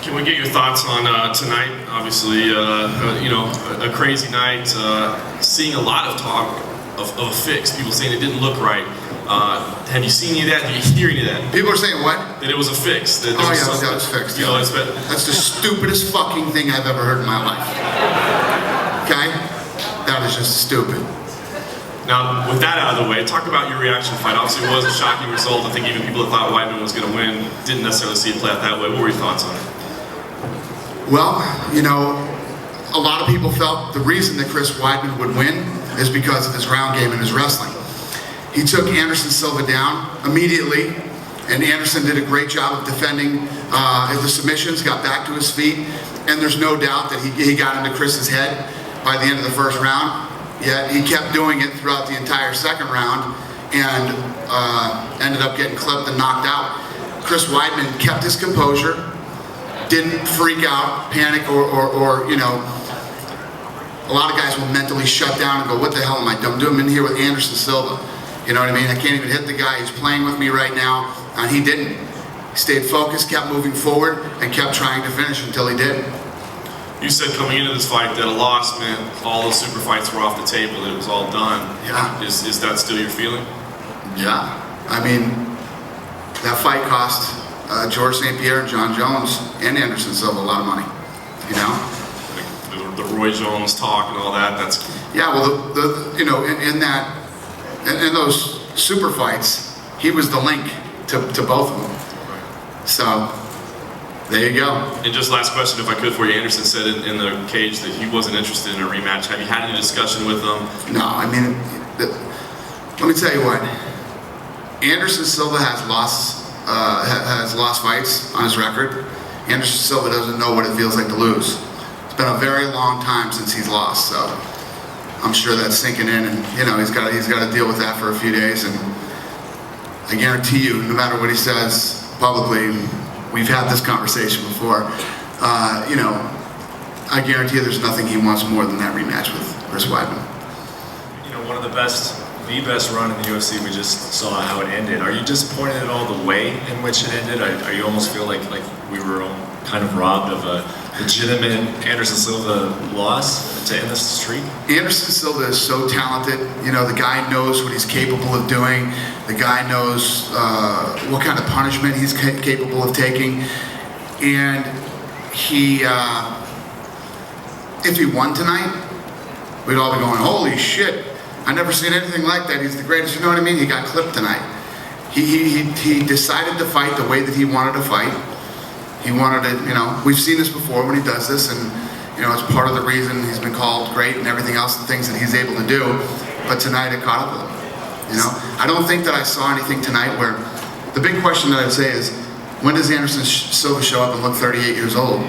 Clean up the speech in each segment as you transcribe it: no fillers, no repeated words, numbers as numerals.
Can we get your thoughts on tonight? Obviously, you know, a crazy night. Seeing a lot of talk of a fix. People saying it didn't look right. Have you seen any of that? Did you hear any of that? People are saying what? That it was a fix. That oh yeah, that was fixed. You know, that's the stupidest fucking thing I've ever heard in my life. Okay? That is just stupid. Now, with that out of the way, talk about your reaction to the fight. Obviously, it was a shocking result. I think even people that thought Weidman was going to win didn't necessarily see it play out that way. What were your thoughts on it? Well, you know, a lot of people felt the reason that Chris Weidman would win is because of his ground game and his wrestling. He took Anderson Silva down immediately, and Anderson did a great job of defending the submissions, got back to his feet, and there's no doubt that he got into Chris's head by the end of the first round. Yet he kept doing it throughout the entire second round and ended up getting clipped and knocked out. Chris Weidman kept his composure, didn't freak out, panic, or you know, a lot of guys will mentally shut down and go, what the hell am I doing? I'm in here with Anderson Silva. You know what I mean? I can't even hit the guy who's playing with me right now. And he didn't. He stayed focused, kept moving forward, and kept trying to finish until he did. You said coming into this fight that a loss meant all the super fights were off the table, that it was all done. Yeah. Is that still your feeling? Yeah. I mean, that fight cost George St. Pierre, John Jones, and Anderson Silva a lot of money. You know? Like the Roy Jones talk and all that. That's yeah. Well, you know, in those super fights, he was the link to both of them. So. There you go. And just last question, if I could, for you. Anderson said in the cage that he wasn't interested in a rematch. Have you had any discussion with him? No, I mean, let me tell you what. Anderson Silva has lost fights on his record. Anderson Silva doesn't know what it feels like to lose. It's been a very long time since he's lost, so I'm sure that's sinking in, and you know he's got to deal with that for a few days. And I guarantee you, no matter what he says publicly. We've had this conversation before. You know, I guarantee you there's nothing he wants more than that rematch with Chris Weidman. You know, one of the best run in the UFC, we just saw how it ended. Are you disappointed at all the way in which it ended? Are you almost feel like we were kind of robbed of a legitimate Anderson Silva loss to end this streak? Anderson Silva is so talented. You know, the guy knows what he's capable of doing. The guy knows what kind of punishment he's capable of taking. And he, if he won tonight, we'd all be going, holy shit, I never seen anything like that. He's the greatest, you know what I mean? He got clipped tonight. He decided to fight the way that he wanted to fight. He wanted to, you know, we've seen this before when he does this, and you know, it's part of the reason he's been called great and everything else, the things that he's able to do. But tonight it caught up with him. You know, I don't think that I saw anything tonight where, the big question that I'd say is, when does Anderson Silva show up and look 38 years old?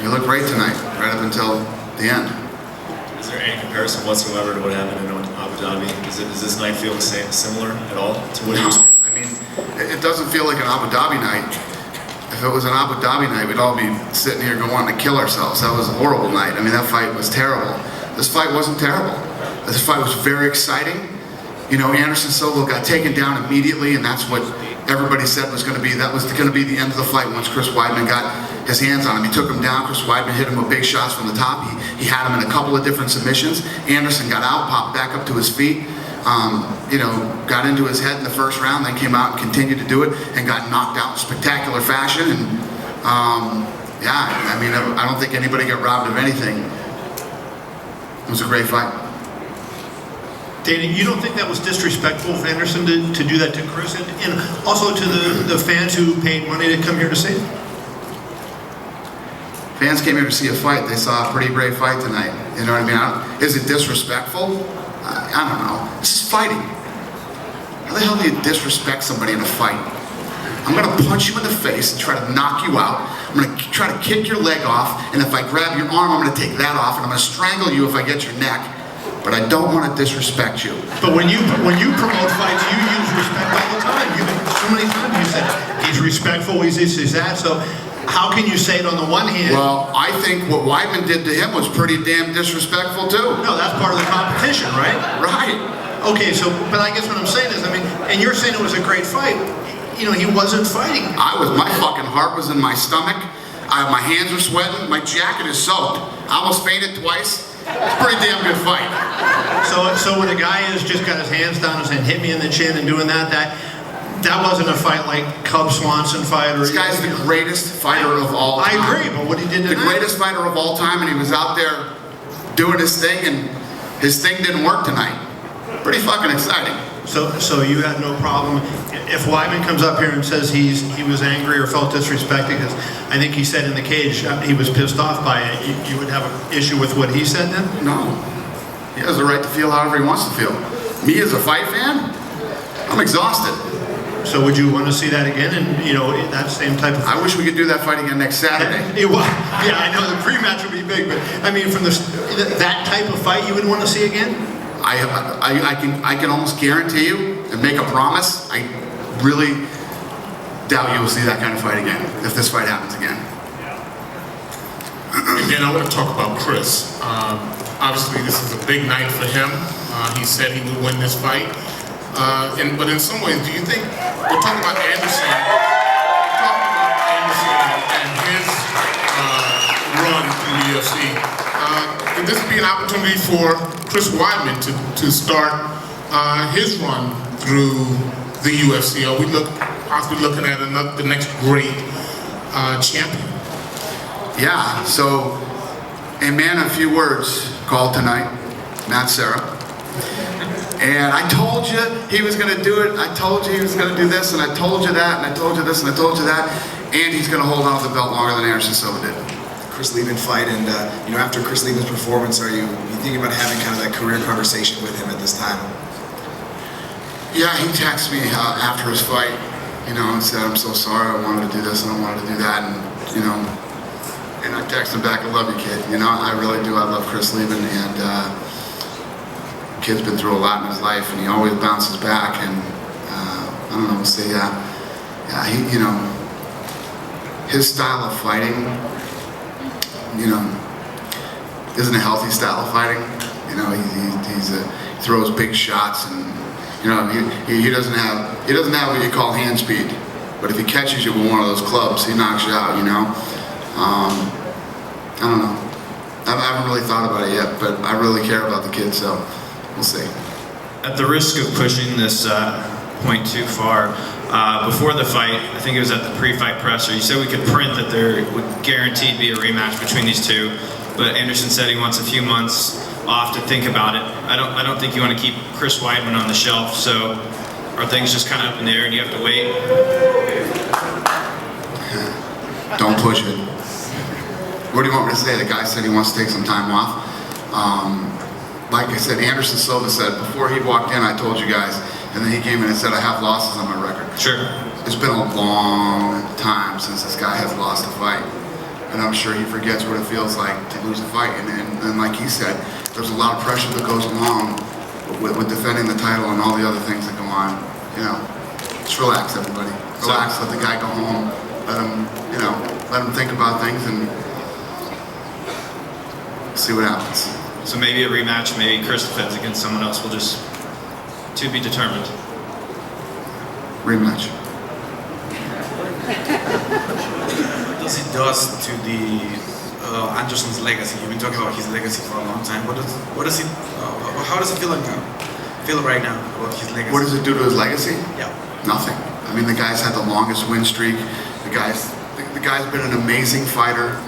He looked great tonight, right up until the end. Is there any comparison whatsoever to what happened in Abu Dhabi? Does this night feel the same, similar at all to what you experienced? I mean, it doesn't feel like an Abu Dhabi night. If it was an Abu Dhabi night, we'd all be sitting here going, wanting to kill ourselves. That was a horrible night. I mean, that fight was terrible. This fight wasn't terrible. This fight was very exciting. You know, Anderson Silva got taken down immediately, and that's what everybody said was going to be. That was going to be the end of the fight once Chris Weidman got his hands on him. He took him down. Chris Weidman hit him with big shots from the top. He had him in a couple of different submissions. Anderson got out, popped back up to his feet. You know, got into his head in the first round, then came out and continued to do it, and got knocked out in spectacular fashion. And yeah, I mean, I don't think anybody got robbed of anything. It was a great fight. Dana, you don't think that was disrespectful of Anderson to do that to Chris, and also to the fans who paid money to come here to see it? Fans came here to see a fight. They saw a pretty great fight tonight. You know what I mean? Is it disrespectful? I don't know. This is fighting. How the hell do you disrespect somebody in a fight? I'm going to punch you in the face and try to knock you out. I'm going to try to kick your leg off, and if I grab your arm, I'm going to take that off, and I'm going to strangle you if I get your neck. But I don't want to disrespect you. But when you promote fights, you use respect all the time. So many times you said he's respectful, he's this, he's that. So how can you say it on the one hand? Well, I think what Weidman did to him was pretty damn disrespectful too. No, that's part of the competition, right? Right. Okay, so, but I guess what I'm saying is, I mean, and you're saying it was a great fight. You know, he wasn't fighting. My fucking heart was in my stomach. My hands are sweating. My jacket is soaked. I almost fainted twice. It's a pretty damn good fight. So when a guy has just got his hands down and saying, hit me in the chin and doing that wasn't a fight like Cub Swanson fight or... This guy's the greatest fighter of all time. I agree, but what he did tonight... The greatest fighter of all time, and he was out there doing his thing, and his thing didn't work tonight. Pretty fucking exciting. So you had no problem if Weidman comes up here and says he was angry or felt disrespected, because I think he said in the cage he was pissed off by it. You would have an issue with what he said then? No, he has the right to feel however he wants to feel. Me as a fight fan, I'm exhausted. So would you want to see that again? And that same type of... I wish we could do that fight again next Saturday. Yeah, I know the pre-match would be big, but I mean, from that type of fight you would want to see again? I can almost guarantee you and make a promise, I really doubt you will see that kind of fight again, if this fight happens again. Again, I want to talk about Chris. Obviously, this is a big night for him. He said he would win this fight. But in some ways, do you think, we're talking about Anderson and his run through the UFC. Could this be an opportunity for Chris Weidman to start his run through the UFC? Are we possibly looking at the next great champion? Yeah, so a man of few words called tonight, Matt Serra. And I told you he was going to do it. I told you he was going to do this, and I told you that, and I told you this, and I told you that. And he's going to hold on to the belt longer than Anderson Silva did. Chris Leben fight, and after Chris Leben's performance, are you thinking about having kind of that career conversation with him at this time? Yeah, he texted me after his fight, and said, "I'm so sorry, I wanted to do this and I wanted to do that," and I texted him back, "I love you, kid. I really do. I love Chris Leben, and kid's been through a lot in his life, and he always bounces back, and I don't know, we'll see. He, his style of fighting, isn't a healthy style of fighting. He throws big shots, and he doesn't have what you call hand speed. But if he catches you with one of those clubs, he knocks you out. I don't know. I haven't really thought about it yet, but I really care about the kid, so we'll see. At the risk of pushing this point too far, before the fight, I think it was at the pre-fight presser, you said we could print that there would guaranteed be a rematch between these two, but Anderson said he wants a few months off to think about it. I don't think you want to keep Chris Weidman on the shelf, so are things just kind of up in the air and you have to wait? Don't push it. What do you want me to say? The guy said he wants to take some time off. Like I said, Anderson Silva said, before he walked in, I told you guys, and then he came in and said, I have losses on my record. Sure. It's been a long time since this guy has lost a fight. And I'm sure he forgets what it feels like to lose a fight. And like he said, there's a lot of pressure that goes along with defending the title and all the other things that go on. Just relax, everybody. Relax, let the guy go home. Let him think about things and see what happens. So maybe a rematch, maybe Chris defends against someone else. We'll just, to be determined. Rematch. What does it do to the Anderson's legacy? You've been talking about his legacy for a long time. How does it feel right now about his legacy? What does it do to his legacy? Yeah. Nothing. I mean, the guy's had the longest win streak. The guy's been an amazing fighter.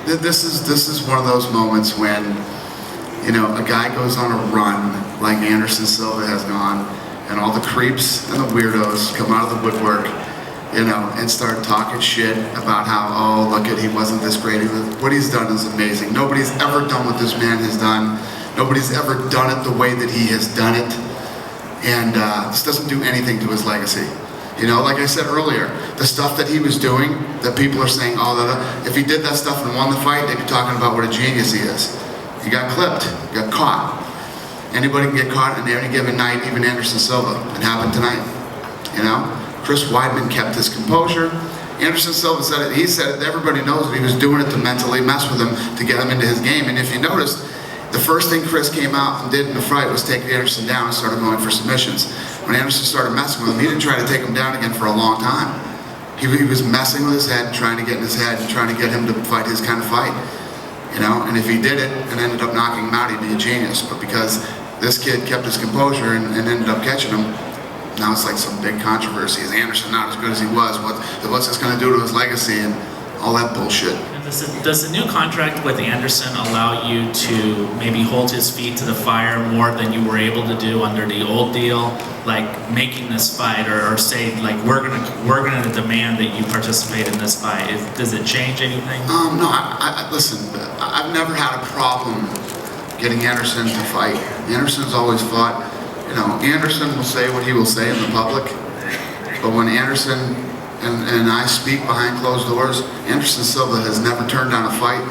This is one of those moments when, a guy goes on a run like Anderson Silva has gone, and all the creeps and the weirdos come out of the woodwork, and start talking shit about how, oh, look he wasn't this great. What he's done is amazing. Nobody's ever done what this man has done. Nobody's ever done it the way that he has done it. And this doesn't do anything to his legacy. Like I said earlier, the stuff that he was doing, that people are saying, if he did that stuff and won the fight, they'd be talking about what a genius he is. He got clipped, got caught. Anybody can get caught on any given night, even Anderson Silva. It happened tonight. Chris Weidman kept his composure. Anderson Silva said it, he said it, everybody knows that he was doing it to mentally mess with him, to get him into his game. And if you noticed, the first thing Chris came out and did in the fight was take Anderson down and started going for submissions. When Anderson started messing with him, he didn't try to take him down again for a long time. he was messing with his head, trying to get in his head, and trying to get him to fight his kind of fight. You know, and if he did it and ended up knocking him out, he'd be a genius. But because this kid kept his composure and ended up catching him, now it's like some big controversy. Is Anderson not as good as he was? What's this going to do to his legacy and all that bullshit? Does the new contract with Anderson allow you to maybe hold his feet to the fire more than you were able to do under the old deal, like making this fight, or say like we're gonna demand that you participate in this fight? Does it change anything? No. Listen. I've never had a problem getting Anderson to fight. Anderson's always fought. You know, Anderson will say what he will say in the public, but when Anderson and I speak behind closed doors, Anderson Silva has never turned down a fight.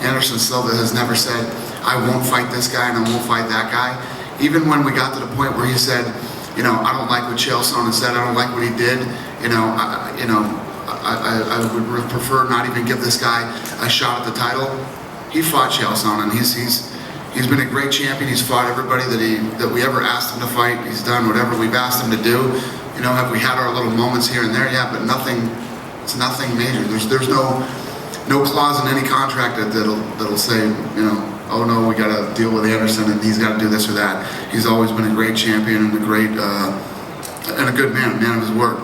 Anderson Silva has never said, I won't fight this guy and I won't fight that guy. Even when we got to the point where he said, you know, I don't like what Chael Sonnen said, I don't like what he did, I would prefer not even give this guy a shot at the title. He fought Chael Sonnen. He's been a great champion. He's fought everybody that we ever asked him to fight. He's done whatever we've asked him to do. You know, have we had our little moments here and there? Yeah, but nothing. It's nothing major. There's no clause in any contract that'll say, you know, oh no, we got to deal with Anderson and he's got to do this or that. He's always been a great champion and a good man of his word.